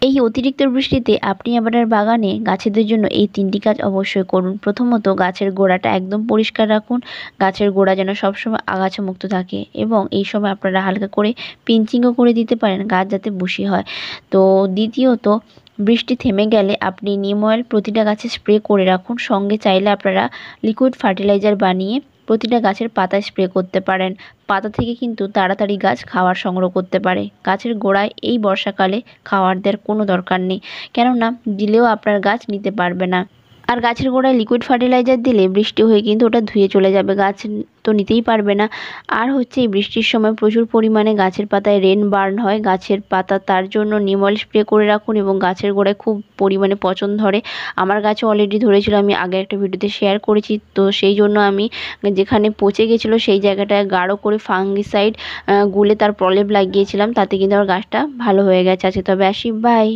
এই অতিরিক্ত বৃষ্টিতে আপনি আপনার বাগানে গাছেদের জন্য এই ৩টি কাজ অবশ্যই করুন। প্রথমত গাছের গোড়াটা একদম পরিষ্কার রাখুন। গাছের গোড়া যেন সবসময় আগাছামুক্ত থাকে এবং এই সময় আপনারা হালকা করে পিঞ্চিংও করে দিতে পারেন গাছ যাতে বুশি হয়। তো দ্বিতীয়ত, বৃষ্টি থেমে গেলে আপনি নিম অয়েল প্রতিটা গাছে স্প্রে করে রাখুন। সঙ্গে চাইলে আপনারা লিকুইড ফার্টিলাইজার বানিয়ে প্রতিটা গাছের পাতায় স্প্রে করতে পারেন। পাতা থেকে কিন্তু তাড়াতাড়ি গাছ খাবার সংগ্রহ করতে পারে। গাছের গোড়ায় এই বর্ষাকালে খাবার দেওয়ার কোনো দরকার নেই, কেননা দিলেও আপনার গাছ নিতে পারবে না। আর গাছের গোড়ায় লিকুইড ফার্টিলাইজার দিলে বৃষ্টি হয়ে কিন্তু ওটা ধুয়ে চলে যাবে, গাছ তো নিতেই পারবে না। আর হচ্ছে এই বৃষ্টির সময় প্রচুর পরিমাণে গাছের পাতায় রেন বার্ন হয় গাছের পাতা, তার জন্য নিম অয়েল স্প্রে করে রাখুন এবং গাছের গোড়ায় খুব পরিমাণে পচন ধরে। আমার গাছে অলরেডি ধরেছিল, আমি আগে একটা ভিডিওতে শেয়ার করেছি। তো সেই জন্য আমি যেখানে পচে গেছিলো সেই জায়গাটায় গাঢ় করে ফাঙ্গিসাইড গুলে তার প্রলেপ লাগিয়েছিলাম, তাতে কিন্তু আমার গাছটা ভালো হয়ে গেছে আছে। তবে আসি, বাই।